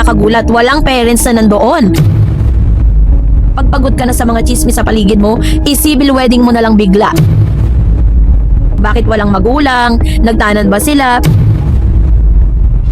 nakakagulat, walang parents na nandoon. Pagpagod ka na sa mga chismis sa paligid mo, i-civil wedding mo na lang bigla. Bakit walang magulang? Nagtanan ba sila?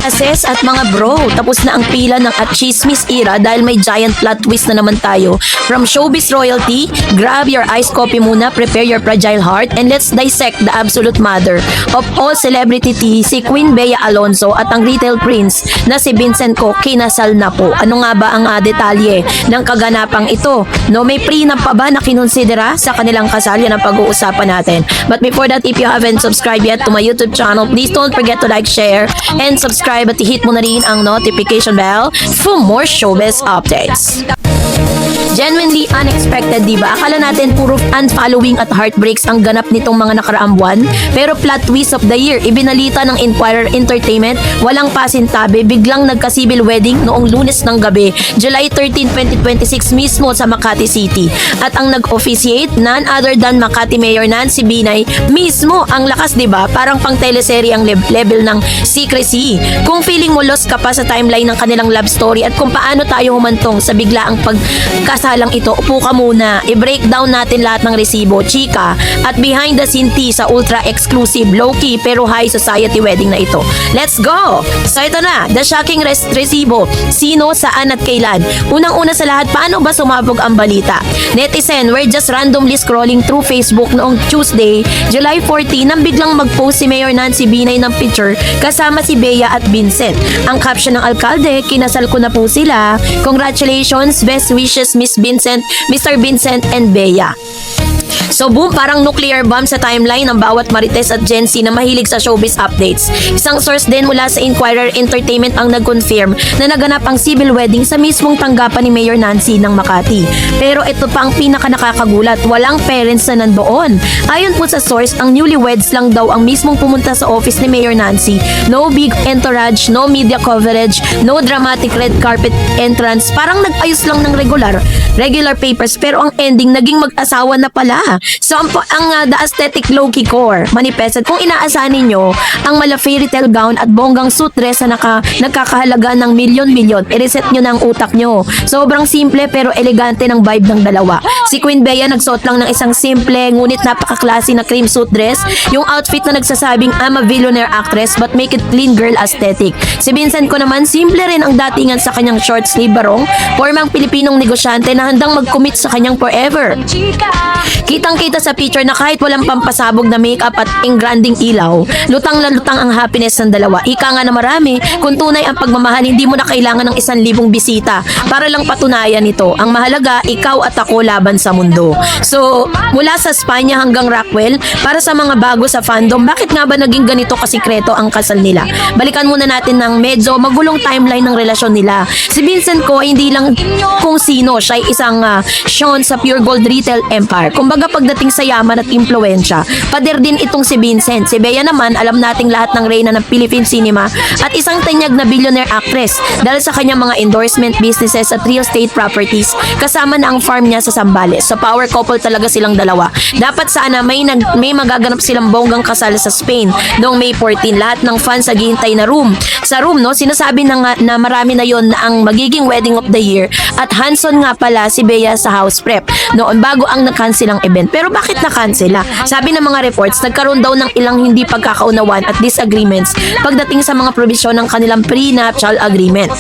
Assess at mga bro, tapos na ang pila ng at chismis era dahil may giant plot twist na naman tayo. From showbiz royalty, grab your iced coffee muna, prepare your fragile heart, and let's dissect the absolute mother of all celebrity tea, si Queen Bea Alonzo at ang retail prince na si Vincent Co kinasal na po. Ano nga ba ang detalye ng kaganapang ito? No, may prenup pa ba na kinonsidera sa kanilang kasal? Yan ang pag-uusapan natin. But before that, if you haven't subscribed yet to my YouTube channel, please don't forget to like, share, and subscribe at i-hit mo na rin ang notification bell for more showbiz updates. Genuinely unexpected, diba? Akala natin puro unfollowing at heartbreaks ang ganap nitong mga nakaraang buwan. Pero plot twist of the year, ibinalita ng Inquirer Entertainment, walang pasintabi, biglang nagka-civil wedding noong Lunes ng gabi, July 13, 2026 mismo sa Makati City. At ang nag-officiate, none other than Makati Mayor Nancy Binay mismo. Ang lakas, diba? Parang pang teleserye ang level ng secrecy. Kung feeling mo lost ka pa sa timeline ng kanilang love story at kung paano tayo humantong sa biglaang pagkasalang ito, upo ka muna. I-breakdown natin lahat ng resibo, chika, at behind the scene tea sa ultra-exclusive, low-key pero high society wedding na ito. Let's go! So ito na, the shocking resibo. Sino, saan at kailan? Unang-una sa lahat, paano ba sumabog ang balita? Netizen, we're just randomly scrolling through Facebook noong Tuesday, July 14, nang biglang mag-post si Mayor Nancy Binay ng picture kasama si Bea at Vincent. Ang caption ng alkalde, kinasal ko na po sila. Congratulations, best wishes Miss Vincent, Mr. Vincent and Bea. So boom, parang nuclear bomb sa timeline ng bawat Marites at Gen Z na mahilig sa showbiz updates. Isang source din mula sa Inquirer Entertainment ang nag-confirm na naganap ang civil wedding sa mismong tanggapan ni Mayor Nancy ng Makati. Pero ito pa ang pinaka-nakakagulat, walang parents na nandoon. Ayon po sa source, ang newlyweds lang daw ang mismong pumunta sa office ni Mayor Nancy. No big entourage, no media coverage, no dramatic red carpet entrance. Parang nag-ayos lang ng regular papers, pero ang ending naging mag-asawa na pala. So ang the aesthetic low-key core manifested. Kung inaasahan ninyo ang mala fairy tale gown at bonggang suit dress na nagkakahalaga ng milyon-milyon, i-reset nyo na ang utak nyo. Sobrang simple pero elegante ng vibe ng dalawa. Si Queen Bea nagsuot lang ng isang simple ngunit napaka-classy na cream suit dress, yung outfit na nagsasabing I'm a billionaire actress but make it clean girl aesthetic. Si Vincent ko naman, simple rin ang datingan sa kanyang short sleeve barong, formang Pilipinong negosyante na handang mag-commit sa kanyang forever. Kitang-kita sa picture na kahit walang pampasabog na makeup at ingranding ilaw, lutang na lutang ang happiness ng dalawa. Ika nga na marami, kung tunay ang pagmamahal, hindi mo na kailangan ng 1,000 bisita para lang patunayan ito. Ang mahalaga, ikaw at ako laban sa mundo. So, mula sa Espanya hanggang Rockwell, para sa mga bago sa fandom, bakit nga ba naging ganito kasikreto ang kasal nila? Balikan muna natin ng medyo magulong timeline ng relasyon nila. Si Vincent ko, hindi lang kung sino, siya ay isang Sean sa Pure Gold Retail Empire. Kumbaga pagdating sa yaman at impluwensya, pader din itong si Vincent. Si Bea naman, alam nating lahat ng reyna ng Philippine cinema at isang tanyag na billionaire actress dahil sa kanyang mga endorsement businesses at real estate properties, kasama na ang farm niya sa Zambales. So power couple talaga silang dalawa. Dapat sana may magaganap silang bonggang kasal sa Spain noong May 14. Lahat ng fans naghihintay na sa room, no? Sinasabi na marami na yon na ang magiging wedding of the year at hands-on nga pala si Bea sa house prep noon bago ang na-cancel ang event. Pero bakit na-cancela? Sabi ng mga reports, nagkaroon daw ng ilang hindi pagkakaunawan at disagreements pagdating sa mga probisyon ng kanilang prenuptial agreement.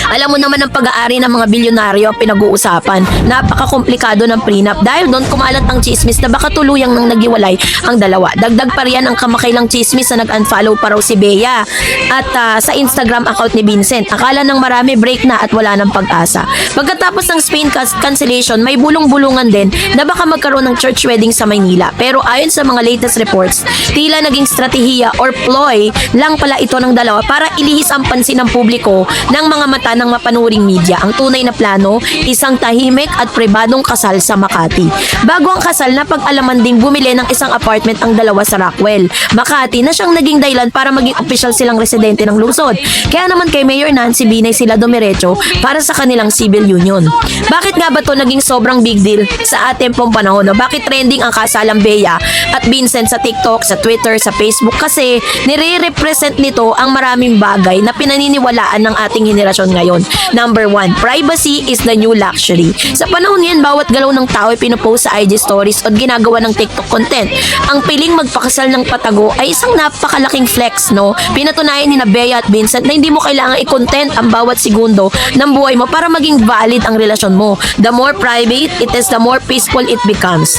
Alam mo naman ang pag-aari ng mga bilyonaryo ang pinag-uusapan. Napaka-komplikado ng prenup dahil doon kumalat ang chismis na baka tuluyang nang nagiwalay ang dalawa. Dagdag pa riyan ang kamakailang chismis na nag-unfollow pa raw si Bea at sa Instagram account ni Vincent. Akala ng marami break na at wala ng pag-asa. Pagkatapos ng Spain cancellation, may bulong-bulungan din na baka magkaroon ng church wedding sa Maynila. Pero ayon sa mga latest reports, tila naging strategiya or ploy lang pala ito ng dalawa para ilihis ang pansin ng publiko ng mga mata ng mapanuring media. Ang tunay na plano, isang tahimik at pribadong kasal sa Makati. Bago ang kasal, napag-alaman ding bumili ng isang apartment ang dalawa sa Rockwell, Makati, na siyang naging dahilan para maging official silang residente ng lungsod. Kaya naman kay Mayor Nancy Binay sila dumiretso para sa kanilang civil union. Bakit nga ba to naging sobrang big deal sa ating pong panahon? No? Bakit trending ang kasalang Bea at Vincent sa TikTok, sa Twitter, sa Facebook? Kasi nire-represent nito ang maraming bagay na pinaniniwalaan ng ating henerasyon ngayon. ngayon. Number 1, privacy is the new luxury. Sa panahon ngayon, bawat galaw ng tao ay pinupost sa IG stories o ginagawa ng TikTok content. Ang piling magpakasal ng patago ay isang napakalaking flex, no? Pinatunayan ni na Bea at Vincent na hindi mo kailangang i-content ang bawat segundo ng buhay mo para maging valid ang relasyon mo. The more private it is, the more peaceful it becomes.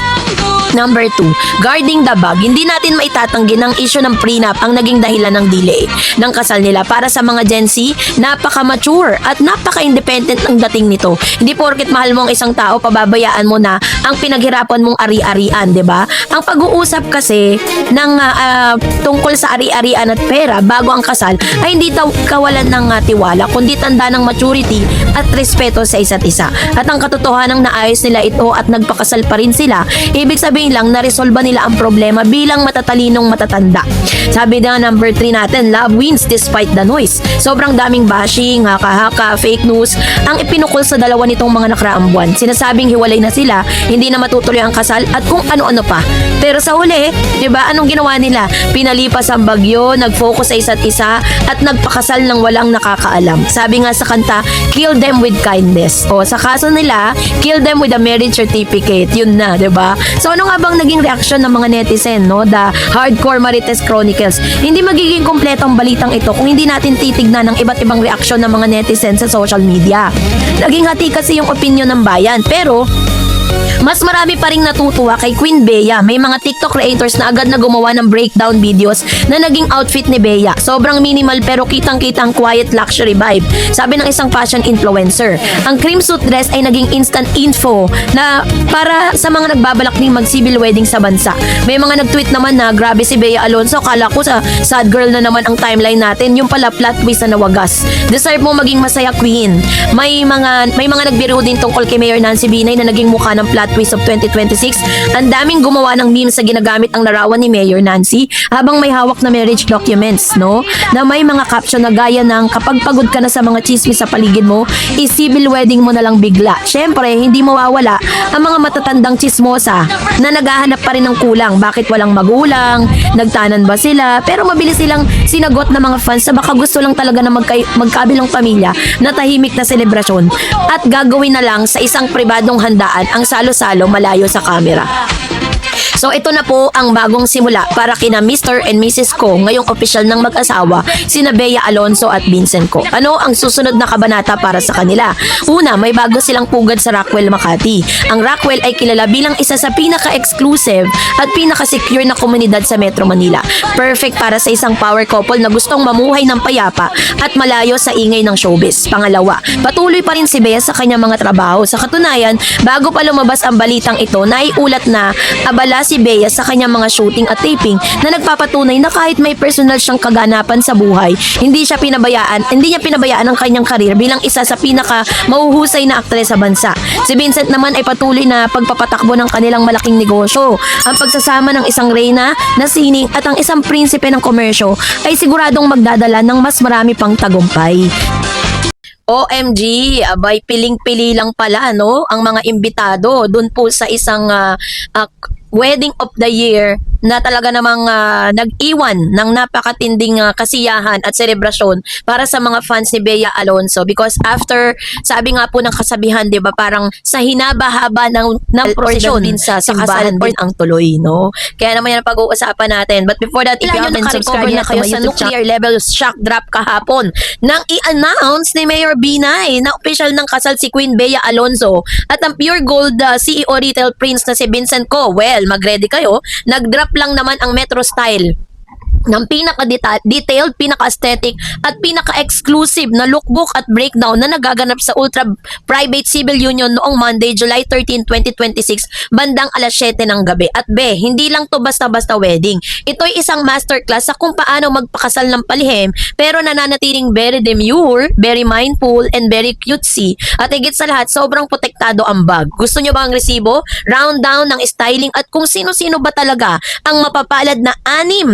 Number 2, guarding the bag. Hindi natin maitatanggi ng issue ng prenup ang naging dahilan ng delay ng kasal nila. Para sa mga Gen Z, napaka-mature at napaka-independent ang dating nito. Hindi porket mahal mo ang isang tao, pababayaan mo na ang pinaghirapan mong ari-arian, 'di ba? Ang pag-uusap kasi ng tungkol sa ari-arian at pera bago ang kasal ay hindi daw kawalan ng tiwala, kundi tanda ng maturity at respeto sa isa't isa. At ang katotohanan ng naayos nila ito at nagpakasal pa rin sila, ibig sabihin lang na-resolve nila ang problema bilang matatalinong matatanda. Sabi na number 3 natin, love wins despite the noise. Sobrang daming bashing, haka-haka, fake news ang ipinukol sa dalawa nitong mga nakaraang buwan. Sinasabing hiwalay na sila, hindi na matutuloy ang kasal at kung ano-ano pa. Pero sa huli, 'di ba, anong ginawa nila? Pinalipas ang bagyo, nag-focus sa isa't isa at nagpakasal ng walang nakakaalam. Sabi nga sa kanta, kill them with kindness. O sa kaso nila, kill them with a marriage certificate. Yun na, 'di ba? So ano nga bang naging reaksyon ng mga netizen, no? The Hardcore Marites Chronicles. Hindi magiging kompleto ang balitang ito kung hindi natin titignan ng iba't ibang reaksyon ng mga netizen sa social media. Naging hati kasi yung opinion ng bayan, pero mas marami pa ring natutuwa kay Queen Bea. May mga TikTok creators na agad na gumawa ng breakdown videos na naging outfit ni Bea. Sobrang minimal pero kitang-kita ang quiet luxury vibe. Sabi ng isang fashion influencer, ang cream suit dress ay naging instant info na para sa mga nagbabalak ding mag-civil wedding sa bansa. May mga nag-tweet naman na grabe si Bea Alonzo, kala ko sa sad girl na naman ang timeline natin. Yung pala plot twist na nawagas. Deserve mo maging masaya, Queen. May mga nagbiro din tungkol kay Mayor Nancy Binay na naging mukha ng plot twist of 2026. Ang daming gumawa ng memes sa ginagamit ang larawan ni Mayor Nancy habang may hawak na marriage documents, no? Na may mga caption na gaya ng kapag pagod ka na sa mga chismis sa paligid mo, i-civil wedding mo na lang bigla. Syempre, hindi mawawala ang mga matatandang chismosa na naghahanap pa rin ng kulang. Bakit walang magulang? Nagtanan ba sila? Pero mabilis silang sinagot ng mga fans na baka gusto lang talaga na magkabilang pamilya na tahimik na selebrasyon at gagawin na lang sa isang pribadong handaan ang salo-salo malayo sa camera. So ito na po ang bagong simula para kina Mr. and Mrs. Ko ngayong opisyal ng mag-asawa, sina Bea Alonzo at Vincent Ko. Ano ang susunod na kabanata para sa kanila? Una, may bago silang pugad sa Rockwell, Makati. Ang Rockwell ay kilala bilang isa sa pinaka-exclusive at pinaka-secure na komunidad sa Metro Manila. Perfect para sa isang power couple na gustong mamuhay ng payapa at malayo sa ingay ng showbiz. Pangalawa, patuloy pa rin si Bea sa kanyang mga trabaho. Sa katunayan, bago pa lumabas ang balitang ito, naiulat na abala si Bea sa kanyang mga shooting at taping na nagpapatunay na kahit may personal siyang kaganapan sa buhay, hindi niya pinabayaan ang kanyang karir bilang isa sa pinaka mahuhusay na aktres sa bansa. Si Vincent naman ay patuloy na pagpapatakbo ng kanilang malaking negosyo. Ang pagsasama ng isang reyna na sining at ang isang prinsipe ng komersyo ay siguradong magdadala ng mas marami pang tagumpay. OMG, abay piling-pili lang pala, no? Ang mga imbitado dun po sa isang wedding of the year na talaga namang nag-iwan ng napakatinding kasiyahan at selebrasyon para sa mga fans ni Bea Alonzo, because after, sabi nga po ng kasabihan, 'di ba, parang sa hinaba-haba ng prosesyon din sa simbahan din ang tuloy, no? Kaya naman yan ang pag-uusapan natin. But before that, if you haven't subscribed na kayo sa nuclear level shock drop kahapon nang i-announce ni Mayor Binay na official ng kasal si Queen Bea Alonzo at ang Pure Gold CEO Retail Prince na si Vincent Ko. Well, mag-ready kayo. Nag-drop lang naman ang Metro Style ng pinaka-detailed, pinaka-aesthetic at pinaka-exclusive na lookbook at breakdown na nagaganap sa Ultra Private Civil Union noong Monday, July 13, 2026 bandang alas 7 ng gabi. At hindi lang to basta-basta wedding. Ito'y isang masterclass sa kung paano magpakasal ng palihim pero nananatiling very demure, very mindful, and very cutesy. At higit sa lahat, sobrang protektado ang bag. Gusto nyo ba ang resibo? Round down ng styling at kung sino-sino ba talaga ang mapapalad na anim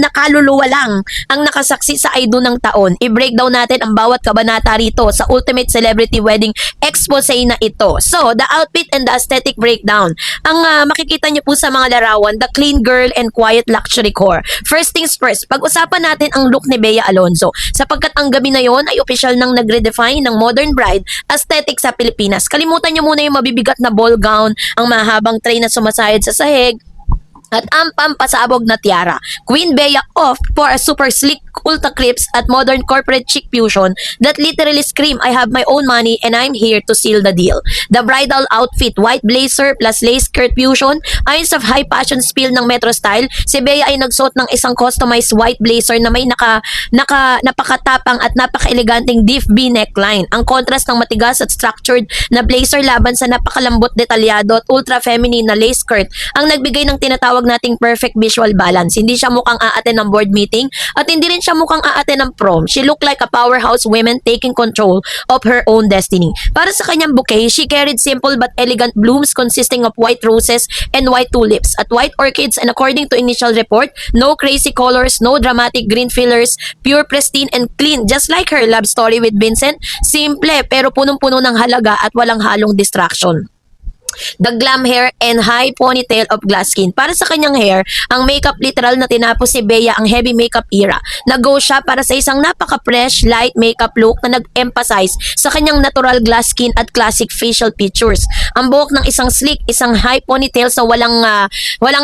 na kaluluwa lang ang nakasaksi sa I Do ng taon. I-breakdown natin ang bawat kabanata rito sa Ultimate Celebrity Wedding Expose na ito. So, the outfit and the aesthetic breakdown. Ang makikita niyo po sa mga larawan, the clean girl and quiet luxury core. First things first, pag-usapan natin ang look ni Bea Alonzo. Sapagkat ang gabi na yon ay opisyal nang nagredefine ng modern bride aesthetic sa Pilipinas. Kalimutan niyo muna yung mabibigat na ball gown, ang mahabang tray na sumasayad sa sahig, at ang pampasabog na tiara. Queen Bea off for a super sleek ultra clips at modern corporate chic fusion that literally scream, I have my own money and I'm here to seal the deal. The bridal outfit, white blazer plus lace skirt fusion, ayos of high fashion spiel ng Metro Style. Si Bea ay nagsuot ng isang customized white blazer na may napakatapang at napaka-eleganteng deep V neckline. Ang contrast ng matigas at structured na blazer laban sa napakalambot, detalyado at ultra feminine na lace skirt ang nagbigay ng tinatawag nating perfect visual balance. Hindi siya mukhang aaten ng board meeting at hindi rin siya mukhang aaten ng prom. She looked like a powerhouse woman taking control of her own destiny. Para sa kanyang bouquet, she carried simple but elegant blooms consisting of white roses and white tulips at white orchids, and according to initial report, no crazy colors, no dramatic green fillers, pure pristine and clean, just like her love story with Vincent. Simple pero punong-puno ng halaga at walang halong distraction. The glam hair and high ponytail of glass skin. Para sa kanyang hair, ang makeup literal na tinapos si Bea ang heavy makeup era. Nag-go siya para sa isang napaka-fresh, light makeup look na nag-emphasize sa kanyang natural glass skin at classic facial features. Ang buhok ng isang sleek, isang high ponytail sa walang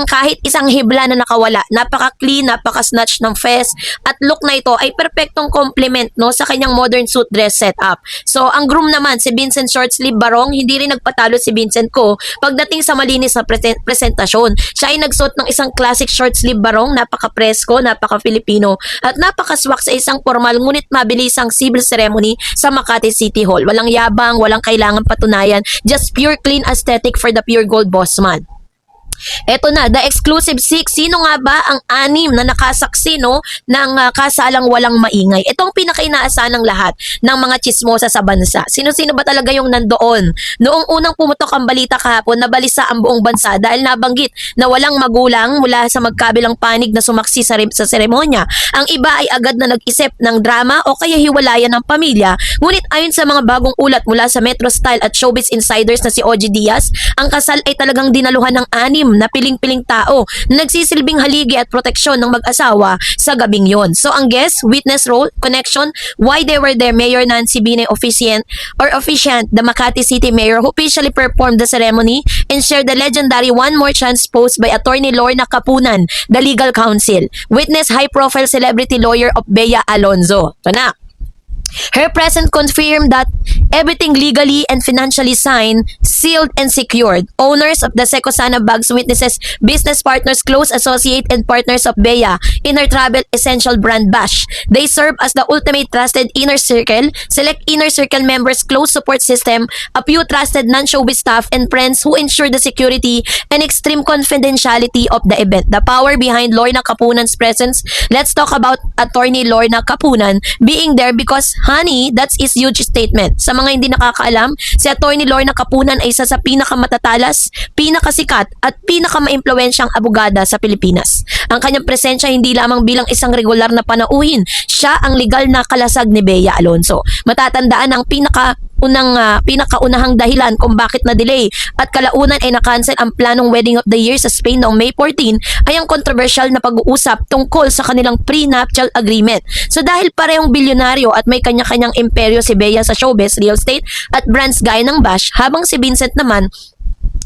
kahit isang hibla na nakawala. Napaka-clean, napaka-snatch ng fez. At look na ito ay perfectong complement no sa kanyang modern suit dress setup. So, ang groom naman, si Vincent Short Sleeve Barong, hindi rin nagpatalo si Vincent ko pagdating sa malinis na presentasyon. Siya ay nagsuot ng isang classic short sleeve barong, napaka-presko, napaka-Filipino, at napaka-swak sa isang formal ngunit mabilisang civil ceremony sa Makati City Hall. Walang yabang, walang kailangan patunayan, just pure clean aesthetic for the pure gold boss man. Eto na, the exclusive six. Sino nga ba ang anim na nakasaksi no, ng kasalang walang maingay? Itong pinaka-inaasahan ng lahat ng mga chismosa sa bansa. Sino-sino ba talaga yung nandoon? Noong unang pumutok ang balita kahapon, nabalisa ang buong bansa dahil nabanggit na walang magulang mula sa magkabilang panig na sumaksi sa seremonya. Ang iba ay agad na nag-isip ng drama o kaya hiwalayan ng pamilya. Ngunit ayon sa mga bagong ulat mula sa Metro Style at Showbiz Insiders na si OG Diaz, ang kasal ay talagang dinaluhan ng anim na piling-piling tao na nagsisilbing haligi at proteksyon ng mag-asawa sa gabing yon. So ang guest, witness role, connection, why they were there, Mayor Nancy Binay officiant, the Makati City Mayor who officially performed the ceremony and shared the legendary One More Chance post by Attorney Lorna Capunan, the legal counsel. Witness high-profile celebrity lawyer of Bea Alonzo. Ito na. Her presence confirmed that everything legally and financially signed, sealed, and secured. Owners of the Secosana Bags witnesses, business partners, close associate, and partners of Bea in her travel essential brand Bash. They serve as the ultimate trusted inner circle, select inner circle members, close support system, a few trusted non-showbiz staff, and friends who ensure the security and extreme confidentiality of the event. The power behind Lorna Capunan's presence. Let's talk about Attorney Lorna Capunan being there because honey, that's his huge statement. Sa mga hindi nakakaalam, si Attorney Lorna Capunan ay isa sa pinakamatatalas, pinakasikat at pinakamaimpluwensyang abogada sa Pilipinas. Ang kanyang presensya hindi lamang bilang isang regular na panauhin, siya ang legal na kalasag ni Bea Alonzo. Matatandaan ang pinakaunahang dahilan kung bakit na-delay at kalaunan ay na-cancel ang planong wedding of the year sa Spain noong May 14 ay ang controversial na pag-uusap tungkol sa kanilang prenuptial agreement. So dahil parehong bilyonaryo at may kanya-kanyang imperyo si Bea sa showbiz, real estate at brands gaya ng Bash, habang si Vincent naman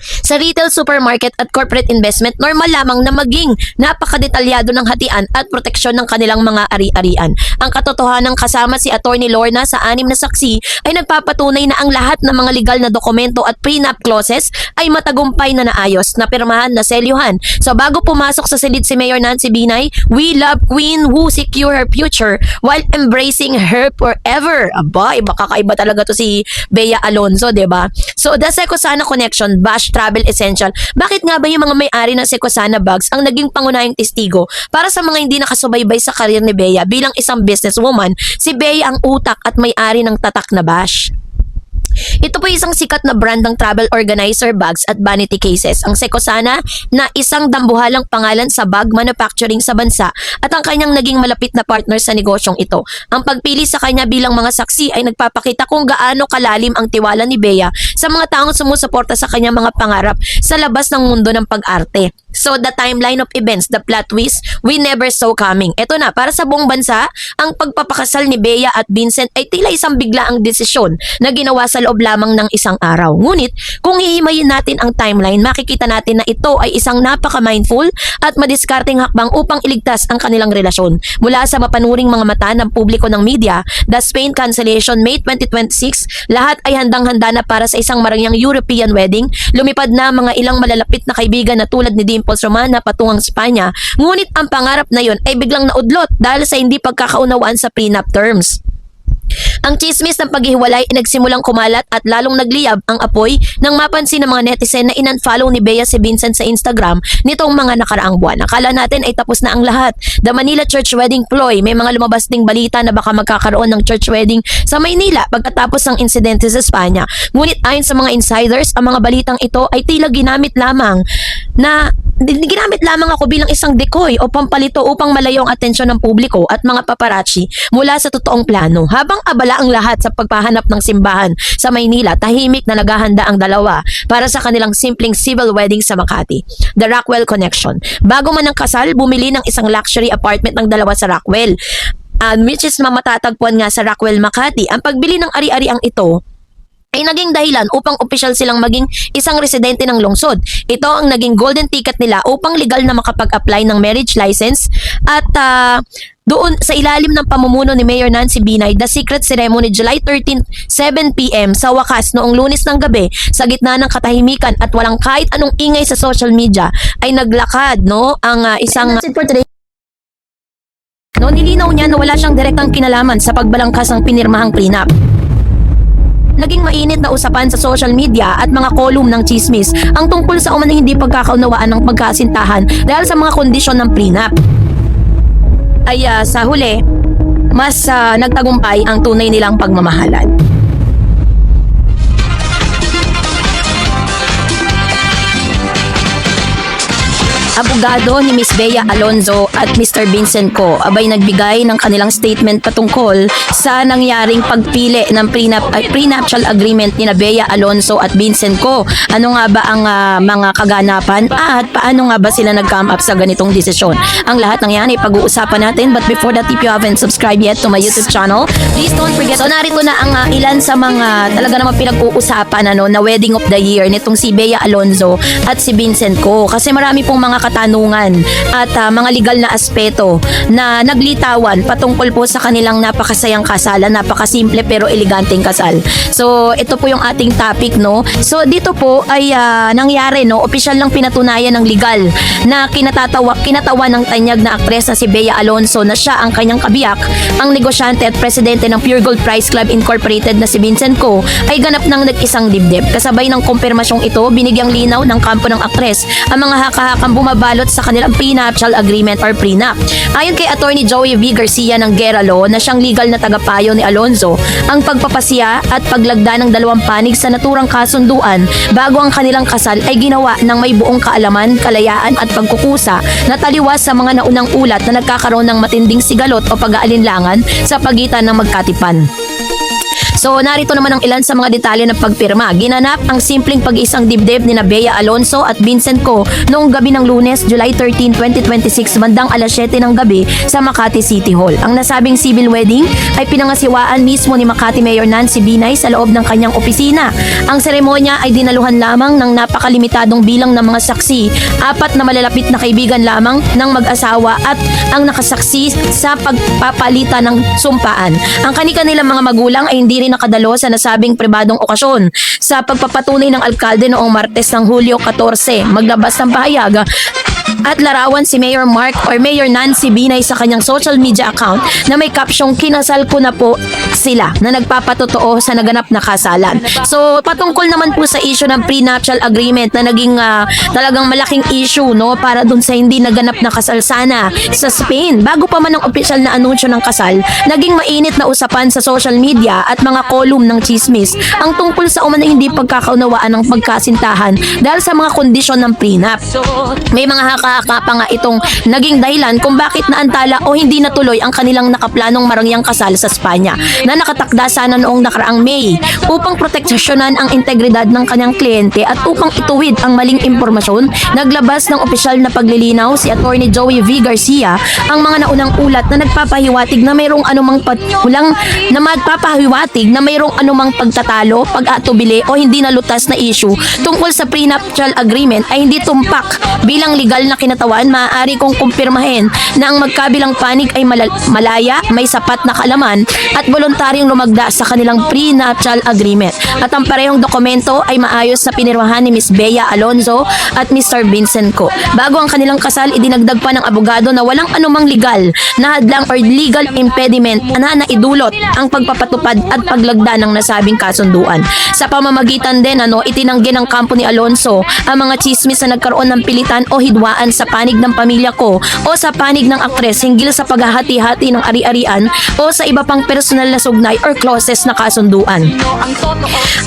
sa retail, supermarket at corporate investment, normal lamang na maging napakadetalyado ng hatian at proteksyon ng kanilang mga ari-arian. Ang katotohanan kasama si Attorney Lorna sa anim na saksi ay nagpapatunay na ang lahat ng mga legal na dokumento at prenup clauses ay matagumpay na naayos, na pirmahan, na selyuhan. So bago pumasok sa silid si Mayor Nancy Binay, we love Queen who secure her future while embracing her forever. Aba, iba kakaiba talaga to si Bea Alonzo, diba? So the Secosana Connection, Bash Travel Essential. Bakit nga ba yung mga may-ari ng Secosana Bags ang naging pangunahing testigo para sa mga hindi nakasubaybay sa karir ni Bea bilang isang businesswoman? Si Bea ang utak at may-ari ng tatak na Bash. Ito po isang sikat na brand ng travel organizer bags at vanity cases. Ang Secosana na isang dambuhalang pangalan sa bag manufacturing sa bansa at ang kanyang naging malapit na partner sa negosyong ito. Ang pagpili sa kanya bilang mga saksi ay nagpapakita kung gaano kalalim ang tiwala ni Bea sa mga taong sumusuporta sa kanyang mga pangarap sa labas ng mundo ng pag-arte. So the timeline of events, the plot twist, we never saw coming. Ito na, para sa buong bansa, ang pagpapakasal ni Bea at Vincent ay tila isang biglaang desisyon na ginawa sa loob lamang ng isang araw. Ngunit, kung hihimayin natin ang timeline, makikita natin na ito ay isang napaka-mindful at madiskarteng hakbang upang iligtas ang kanilang relasyon. Mula sa mapanuring mga mata ng publiko ng media, the Spain cancellation May 2026, lahat ay handang-handa na para sa isang marangyang European wedding. Lumipad na mga ilang malalapit na kaibigan na tulad ni Dimples Romana patungang Espanya. Ngunit ang pangarap na yon ay biglang naudlot dahil sa hindi pagkakaunawaan sa prenup terms. Ang chismis ng paghihiwalay ay nagsimulang kumalat at lalong nagliyab ang apoy nang mapansin ng mga netizen na in-unfollow ni Bea si Vincent sa Instagram nitong mga nakaraang buwan. Akala natin ay tapos na ang lahat. The Manila Church Wedding ploy, may mga lumabas ding balita na baka magkakaroon ng church wedding sa Maynila pagkatapos ng insidente sa Espanya. Ngunit ayon sa mga insiders, ang mga balitang ito ay tila ginamit lamang ako bilang isang decoy o pampalito upang malayo ang atensyon ng publiko at mga paparazzi mula sa totoong plano. Habang abala ang lahat sa pagpahanap ng simbahan sa Maynila, tahimik na naghahanda ang dalawa para sa kanilang simpleng civil wedding sa Makati. The Rockwell Connection. Bago man ang kasal, bumili ng isang luxury apartment ng dalawa sa Rockwell, which is matatagpuan nga sa Rockwell, Makati. Ang pagbili ng ari-ariang ito ay naging dahilan upang opisyal silang maging isang residente ng lungsod. Ito ang naging golden ticket nila upang legal na makapag-apply ng marriage license at doon sa ilalim ng pamumuno ni Mayor Nancy Binay, the secret ceremony July 13, 7 p.m. sa wakas noong Lunes ng gabi sa gitna ng katahimikan at walang kahit anong ingay sa social media ay naglakad ang isang nilinaw niya na wala siyang direktang kinalaman sa pagbalangkas ng pinirmahang prenup. Naging mainit na usapan sa social media at mga kolum ng chismis ang tungkol sa umanong hindi pagkakaunawaan ng pagkasintahan dahil sa mga kondisyon ng prenup. Ay sa huli, mas nagtagumpay ang tunay nilang pagmamahalan. Abogado ni Miss Bea Alonzo at Mr. Vincent Co. abay nagbigay ng kanilang statement patungkol sa nangyaring pagpili ng prenuptial agreement ni Bea Alonzo at Vincent Co. Ano nga ba ang mga kaganapan at paano nga ba sila nag-come up sa ganitong desisyon? Ang lahat ng yan ay pag-uusapan natin, but before that, if you haven't subscribed yet to my YouTube channel, please don't forget. So narito na ang ilan sa mga talaga naman pinag-uusapan na wedding of the year nitong si Bea Alonzo at si Vincent Co. Kasi marami pong mga katanungan at mga legal na aspeto na naglitawan patungkol po sa kanilang napakasayang kasalan, napakasimple pero eleganteng kasal. So ito po yung ating topic, no. So dito po ay nangyari, no, opisyal lang pinatunayan ng legal na kinatawa ng tanyag na aktres na si Bea Alonzo na siya ang kanyang kabiyak, ang negosyante at presidente ng Pure Gold Prize Club Incorporated na si Vincent Co. ay ganap ng nag-isang dibdib. Kasabay ng kumpirmasyong ito, binigyang linaw ng kampo ng aktres ang mga haka-hakang bumabalot sa kanilang prenuptial agreement or prenup. Ayon kay Attorney Joey V. Garcia ng Guerra Law na siyang legal na tagapayo ni Alonzo, ang pagpapasya at paglagda ng dalawang panig sa naturang kasunduan bago ang kanilang kasal ay ginawa ng may buong kaalaman, kalayaan at pagkukusa na taliwas sa mga naunang ulat na nagkakaroon ng matinding sigalot o pag-aalinlangan sa pagitan ng magkatipan. So narito naman ang ilan sa mga detalye ng pagpirma. Ginanap ang simpleng pag-isang dibdib ni Bea Alonzo at Vincent Co. noong gabi ng Lunes, July 13, 2026, bandang alas 7 ng gabi sa Makati City Hall. Ang nasabing civil wedding ay pinangasiwaan mismo ni Makati Mayor Nancy Binay sa loob ng kanyang opisina. Ang seremonya ay dinaluhan lamang ng napakalimitadong bilang ng mga saksi, 4 na malalapit na kaibigan lamang ng mag-asawa at ang nakasaksi sa pagpapalitan ng sumpaan. Ang kanilang mga magulang ay hindi rin nakadalo sa nasabing pribadong okasyon. Sa pagpapatunay ng alkalde noong Martes ng Hulyo 14, maglabas ng pahayag at larawan si Mayor Mark or Mayor Nancy Binay sa kanyang social media account na may caption, kinasal ko na po sila, na nagpapatotoo sa naganap na kasalan. So patungkol naman po sa issue ng prenuptial agreement na naging talagang malaking issue, no, para dun sa hindi naganap na kasal sana sa Spain. Bago pa man ang opisyal na anunsyo ng kasal, naging mainit na usapan sa social media at mga column ng chismis ang tungkol sa umano hindi pagkakaunawaan ng pagkasintahan dahil sa mga kondisyon ng prenup. May mga haka-haka pa nga itong naging dahilan kung bakit naantala o hindi natuloy ang kanilang nakaplanong marangyang kasal sa Espanya na nakatakda sana noong nakaraang May upang proteksyonan ang integridad ng kanyang kliyente at upang ituwid ang maling impormasyon. Naglabas ng opisyal na paglilinaw si Attorney Joey V. Garcia ang mga naunang ulat na nagpapahiwatig na mayroong anumang pagtatalo, pag-atubili o hindi nalutas na issue tungkol sa prenuptial agreement ay hindi tumpak bilang legal na kinatawan. Maaari kong kumpirmahin na ang magkabilang panig ay malaya, may sapat na kaalaman at voluntaryong lumagda sa kanilang prenuptial agreement. At ang parehong dokumento ay maayos sa pinirmahan ni Ms. Bea Alonzo at Mr. Vincent Co. Bago ang kanilang kasal, idinagdag pa ng abogado na walang anumang legal na hadlang or legal impediment na naidulot ang pagpapatupad at paglagda ng nasabing kasunduan. Sa pamamagitan din, itinanggi ng kampo ni Alonzo ang mga chismis na nagkaroon ng pilitan o hidwaan sa panig ng pamilya ko o sa panig ng aktres hinggil sa paghahati-hati ng ari-arian o sa iba pang personal na sugnay or clauses na kasunduan.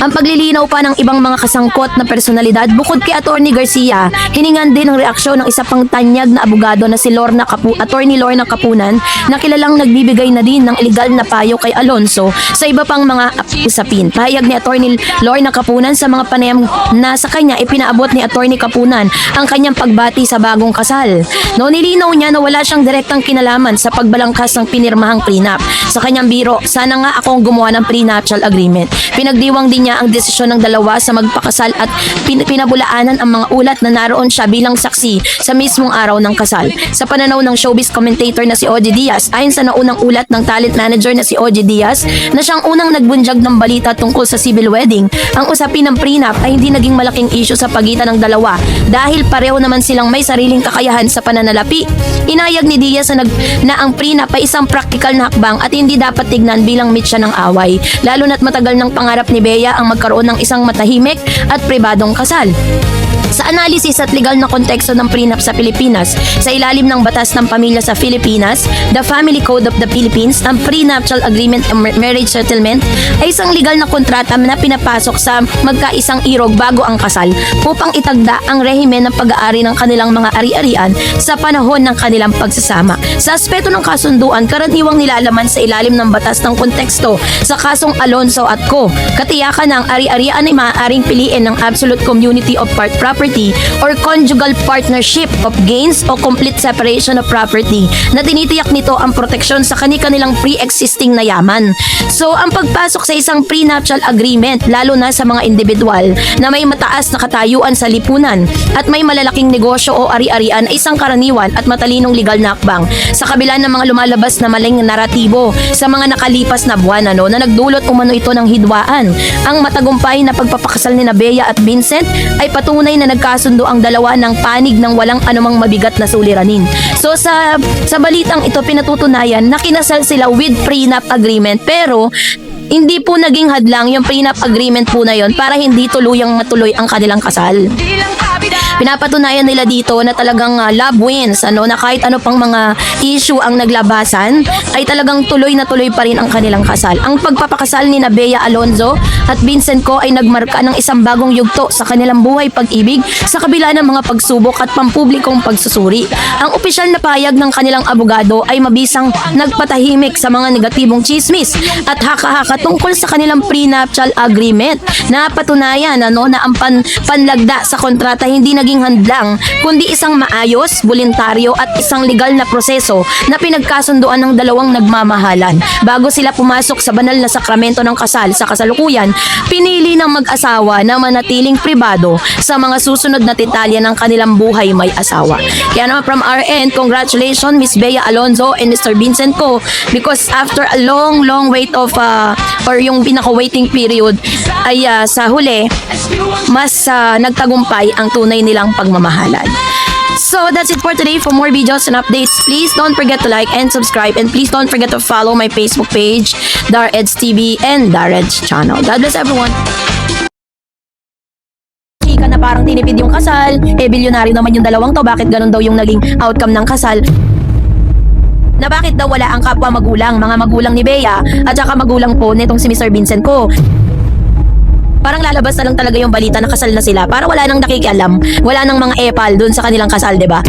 Ang paglilinaw pa ng ibang mga kasangkot na personalidad bukod kay Attorney Garcia, hiningan din ng reaksyon ng isa pang tanyag na abogado na si Attorney Lorna Kapunan na kilalang nagbibigay na din ng illegal na payo kay Alonzo sa iba pang mga usapin. Pahayag ni Attorney Lorna Kapunan sa mga panayam na sa kanya ipinaabot ni Attorney Kapunan ang kanyang pagbati sa bagong kasal. Nilinaw niya na wala siyang direktang kinalaman sa pagbalangkas ng pinirmahang prenup. Sa kanyang biro, sana nga akong gumawa ng prenuptial agreement. Pinagdiwang din niya ang desisyon ng dalawa sa magpakasal at pinabulaanan ang mga ulat na naroon siya bilang saksi sa mismong araw ng kasal. Sa pananaw ng showbiz commentator na si Ogie Diaz, ayon sa naunang ulat ng talent manager na si Ogie Diaz na siyang unang nagbunyag ng balita tungkol sa civil wedding, ang usapin ng prenup ay hindi naging malaking issue sa pagitan ng dalawa dahil pareho naman silang may sariling kakayahan sa pananalapi. Inayag ni Diaz na ang prenup ay isang practical na hakbang at hindi dapat tignan bilang mitya ng away, lalo na't matagal ng pangarap ni Bea ang magkaroon ng isang matahimik at pribadong kasal. Sa analysis at legal na konteksto ng prenup sa Pilipinas, sa ilalim ng Batas ng Pamilya sa Pilipinas, the Family Code of the Philippines, ang prenuptial agreement and marriage settlement ay isang legal na kontrata na pinapasok sa magkaisang irog bago ang kasal upang itagda ang rehimen ng pag-aari ng kanilang mga ari-arian sa panahon ng kanilang pagsasama. Sa aspeto ng kasunduan, karaniwang nilalaman sa ilalim ng batas ng konteksto sa kasong Alonzo at Co. Katiyakan ng ari-arian ay maaaring piliin ng absolute community of property or conjugal partnership of gains o complete separation of property na tinitiyak nito ang proteksyon sa kanilang pre-existing na yaman. So, ang pagpasok sa isang prenuptial agreement, lalo na sa mga individual na may mataas na katayuan sa lipunan at may malalaking negosyo o ari-arian ay isang karaniwan at matalinong legal na hakbang. Sa kabila ng mga lumalabas na maling naratibo sa mga nakalipas na buwan na nagdulot umano ito ng hidwaan, ang matagumpay na pagpapakasal ni Bea at Vincent ay patunay na nagkasundo ang dalawa ng panig ng walang anumang mabigat na suliranin. So sa balitang ito pinatutunayan na kinasal sila with prenup agreement, pero hindi po naging hadlang yung prenup agreement po na yon para hindi tuluyang matuloy ang kanilang kasal. Pinapatunayan nila dito na talagang love wins, na kahit ano pang mga issue ang naglabasan ay talagang tuloy na tuloy pa rin ang kanilang kasal. Ang pagpapakasal ni Bea Alonzo at Vincent Co ay nagmarka ng isang bagong yugto sa kanilang buhay pag-ibig sa kabila ng mga pagsubok at pampublikong pagsusuri. Ang opisyal na payag ng kanilang abogado ay mabisang nagpatahimik sa mga negatibong chismis at haka-haka tungkol sa kanilang prenuptial agreement. Napatunayan na ang panlagda sa kontrata hindi naging handlang kundi isang maayos, voluntaryo at isang legal na proseso na pinagkasunduan ng dalawang nagmamahalan. Bago sila pumasok sa banal na sakramento ng kasal sa kasalukuyan, pinili ng mag-asawa na manatiling pribado sa mga susunod na detalye ng kanilang buhay may asawa. Kaya naman from our end, congratulations Miss Bea Alonzo and Mr. Vincent Co, because after a long wait of or yung pinaka-waiting period ay sa huli mas nagtagumpay ang tunay nilang pagmamahalan. So that's it for today. For more videos and updates, please don't forget to like and subscribe, and please don't forget to follow my Facebook page, Dareds TV and Dareds channel. God bless everyone. Chika na parang tinipid yung kasal, bilyonaryo naman yung dalawang to, bakit ganun daw yung naging outcome ng kasal? Na bakit daw wala ang kapwa magulang, mga magulang ni Bea at saka magulang po nitong si Mr. Vincent ko. Parang lalabas na lang talaga yung balita na kasal na sila para wala nang nakikialam, wala nang mga epal dun sa kanilang kasal, 'di ba?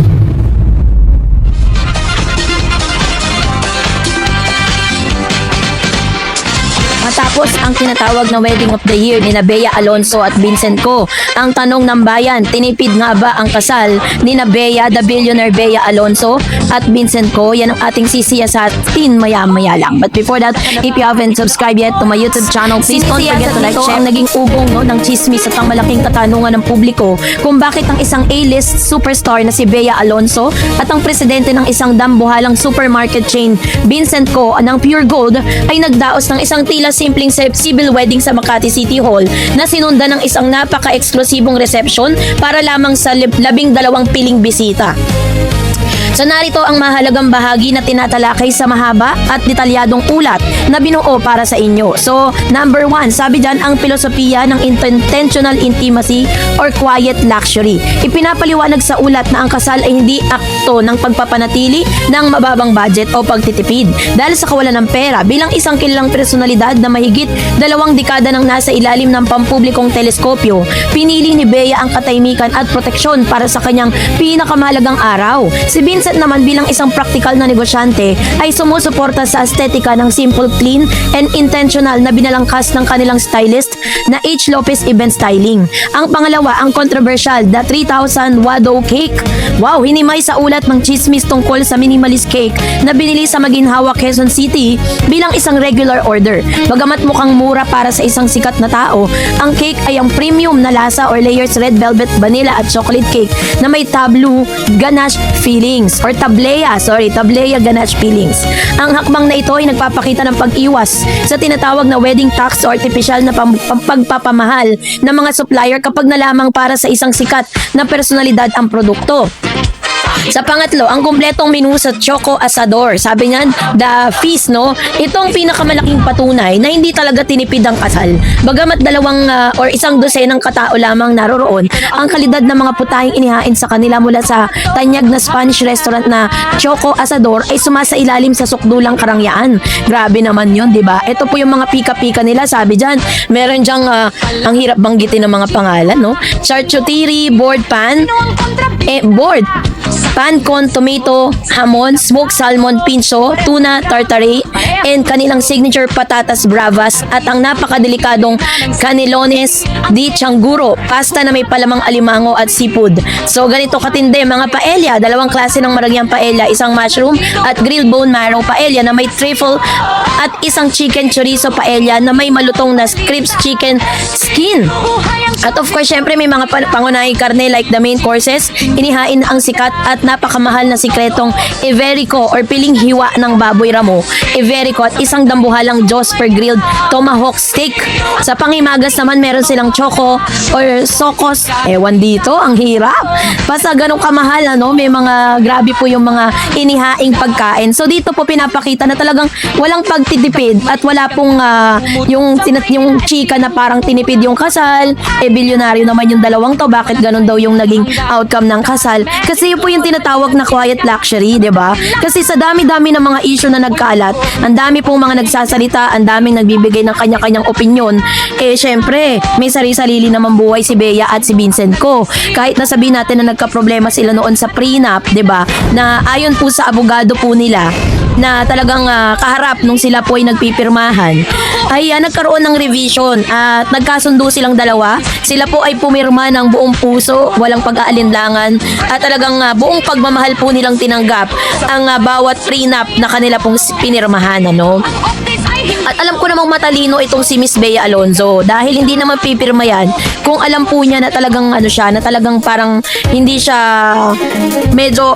Matapos ang tinatawag na wedding of the year ni Bea Alonso at Vincent Co. Ang tanong ng bayan, tinipid nga ba ang kasal ni Bea, the billionaire Bea Alonso at Vincent Co? Yan ang ating sisiyasatin maya-maya lang. But before that, if you haven't subscribed yet to my YouTube channel, please don't forget to like, share. Naging ugong ng chismis at ang malaking katanungan ng publiko kung bakit ang isang A-list superstar na si Bea Alonso at ang presidente ng isang dambuhalang supermarket chain, Vincent Co. ng Pure Gold, ay nagdaos ng isang tila simpleng civil wedding sa Makati City Hall na sinundan ng isang napaka-eksklusibong reception para lamang sa 12 piling bisita. So narito ang mahalagang bahagi na tinatalakay sa mahaba at detalyadong ulat na binuo para sa inyo. So, number 1, sabi dyan ang filosofiya ng intentional intimacy or quiet luxury. Ipinapaliwanag sa ulat na ang kasal ay hindi akto ng pagpapanatili ng mababang budget o pagtitipid. Dahil sa kawalan ng pera, bilang isang kilalang personalidad na mahigit 2 dekada nang nasa ilalim ng pampublikong teleskopyo, pinili ni Bea ang katahimikan at proteksyon para sa kanyang pinakamahalagang araw. Si Vincent naman bilang isang praktikal na negosyante ay sumusuporta sa estetika ng simple, clean, and intentional na binalangkas ng kanilang stylist na H. Lopez Event Styling. Ang pangalawa, ang controversial, the 3,000 Wado cake. Wow, hinimay sa ulat ng chismis tungkol sa minimalist cake na binili sa Maginhawa, Quezon City bilang isang regular order. Bagamat mukhang mura para sa isang sikat na tao, ang cake ay ang premium na lasa or layers red velvet, vanilla at chocolate cake na may tableau ganache fillings or tableya ganache fillings. Ang hakbang na ito ay nagpapakita ng pag-iwas sa tinatawag na wedding tax o artificial na pagpapamahal ng mga supplier kapag na lamang para sa isang sikat na personalidad ang produkto. Sa pangatlo, ang kumpletong menu sa Choco Asador. Sabi niyan, the feast, no? Itong pinakamalaking patunay na hindi talaga tinipid ang kasal. Bagamat isang dosenang katao lamang naroroon, ang kalidad ng mga putahing inihain sa kanila mula sa tanyag na Spanish restaurant na Choco Asador ay sumasailalim sa sukdulang karangyaan. Grabe naman yun, di ba? Ito po yung mga pika-pika nila, sabi diyan. Meron diyang, ang hirap banggitin ng mga pangalan, no? Charcuterie, board pan, pan con tomato, hamon, smoked salmon, pinso, tuna, tartare, and kanilang signature patatas bravas at ang napakadelikadong canelones di Changguro, pasta na may palamang alimango at seafood. So ganito katindi, mga paella, 2 klase ng maragyang paella, isang mushroom at grilled bone marrow paella na may truffle at isang chicken chorizo paella na may malutong na crisp chicken skin. At of course, syempre may mga pangunahing karne like the main courses, inihain ang sikat at napakamahal na sikretong Iberico or piling hiwa ng baboy ramo, Iberico at isang dambuhalang Diyos per grilled tomahawk steak. Sa pangimagas naman meron silang choco or sokos. Ewan dito, ang hirap. Basta ganun kamahal, may mga grabe po yung mga inihaing pagkain. So dito po pinapakita na talagang walang pagtitipid at wala pong yung chika na parang tinipid yung kasal, bilyonaryo naman yung dalawang to, bakit ganun daw yung naging outcome ng kasal? Kasi yun po yung tinatawag na quiet luxury, di ba? Kasi sa dami-dami ng mga issue na nagkalat, ang dami pong mga nagsasalita, ang daming nagbibigay ng kanya-kanyang opinion, syempre, may sarili-sarili naman buhay si Bea at si Vincent Co. Kahit nasabihin natin na nagka-problema sila noon sa prenup, di ba? Na ayon po sa abogado po nila, na talagang kaharap nung sila po ay nagpipirmahan, ay nagkaroon ng revision at nagkasundo silang dalawa. Sila po ay pumirma ng buong puso, walang pag-aalinlangan at talagang buong pagmamahal po nilang tinanggap ang bawat prenup na kanila pong pinirmahan, At alam ko namang matalino itong si Miss Bea Alonzo dahil hindi naman pipirma yan kung alam po niya na talagang ano siya, na talagang parang hindi siya medyo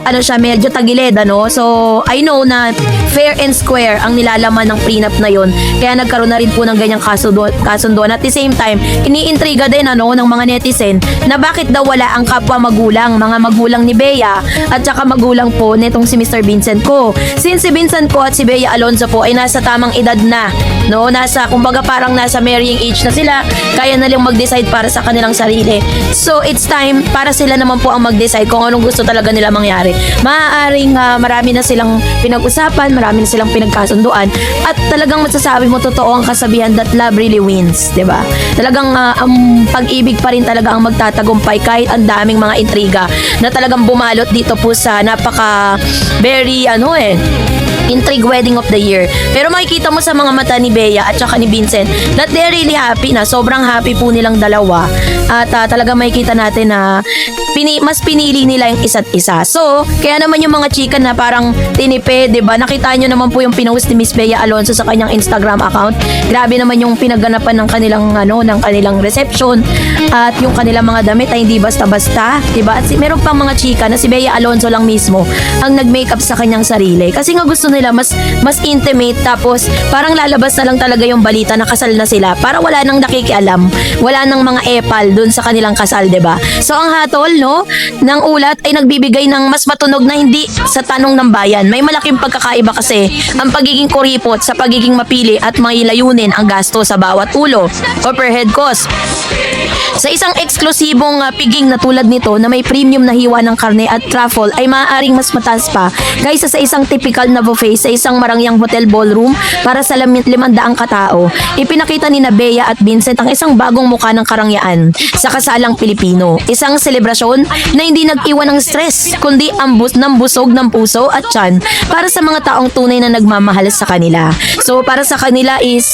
tagilid, ano. So, I know na fair and square ang nilalaman ng prenup na yon. Kaya nagkaroon na rin po ng ganyang kasunduan. At the same time, iniintriga din ano ng mga netizen na bakit daw wala ang kapwa magulang, mga magulang ni Bea at saka magulang po netong si Mr. Vincent Ko. Since si Vincent Ko at si Bea Alonzo po ay nasa tamang edad na, no? Kumbaga parang nasa marrying age na sila, kaya na lang mag-decide para sa kanilang sarili. So, it's time para sila naman po ang mag-decide kung anong gusto talaga nila mangyari. Maaaring marami na silang pinag-usapan, marami na silang pinagkasunduan, at talagang masasabi mo totoo ang kasabihan that love really wins, 'di ba? Talagang ang pag-ibig pa rin talaga ang magtatagumpay kahit ang daming mga intriga na talagang bumalot dito po sa very intrigue wedding of the year. Pero makikita mo sa mga mata ni Bea at saka ni Vincent that they're really happy na. Sobrang happy po nilang dalawa. At talaga makikita natin na mas pinili nila yung isa't isa. So, kaya naman yung mga chika na parang tinipe, diba? Nakita nyo naman po yung pinost ni Miss Bea Alonzo sa kanyang Instagram account. Grabe naman yung pinaganapan ng kanilang reception at yung kanilang mga damit ay hindi basta-basta, diba? At meron pang mga chika na si Bea Alonzo lang mismo ang nag-makeup sa kanyang sarili. Kasi nga gusto nila mas intimate, tapos parang lalabas na lang talaga yung balita na kasal na sila para wala nang nakikialam, wala nang mga epal dun sa kanilang kasal, diba? So, ang hatol, no, ng ulat ay nagbibigay ng mas matunog na hindi sa tanong ng bayan. May malaking pagkakaiba kasi ang pagiging kuripot sa pagiging mapili at may layunin ang gasto sa bawat ulo o per head cost. Sa isang eksklusibong piging na tulad nito na may premium na hiwa ng karne at truffle ay maaaring mas mataas pa kaysa sa isang typical na buffet sa isang marangyang hotel ballroom para sa 500 katao. Ipinakita ni Bea at Vincent ang isang bagong mukha ng karangyaan sa kasalang Pilipino. Isang selebrasyon na hindi nag-iwan ng stress kundi ng busog ng puso at tiyan para sa mga taong tunay na nagmamahal sa kanila. So para sa kanila is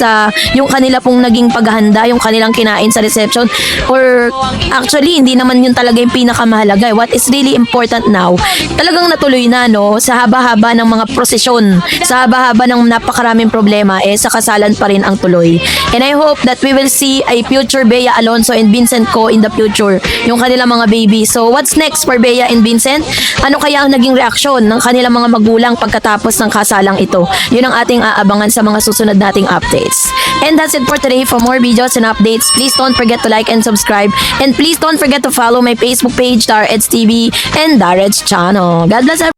yung kanila pong naging paghahanda, yung kanilang kinain sa reception, or actually hindi naman yun talaga yung pinakamahalaga. What is really important now, talagang natuloy na, no, sa haba-haba ng mga prosesyon, sa haba-haba ng napakaraming problema, sa kasalan pa rin ang tuloy. And I hope that we will see a future Bea Alonzo and Vincent Ko in the future, yung kanilang mga baby. So what's next for Bea and Vincent? Ano kaya ang naging reaksyon ng kanilang mga magulang pagkatapos ng kasalang ito? Yun ang ating aabangan sa mga susunod nating updates. And that's it for today. For more videos and updates, please don't forget to like and subscribe. And please don't forget to follow my Facebook page, Dareds TV and Dareds Channel. God bless everyone.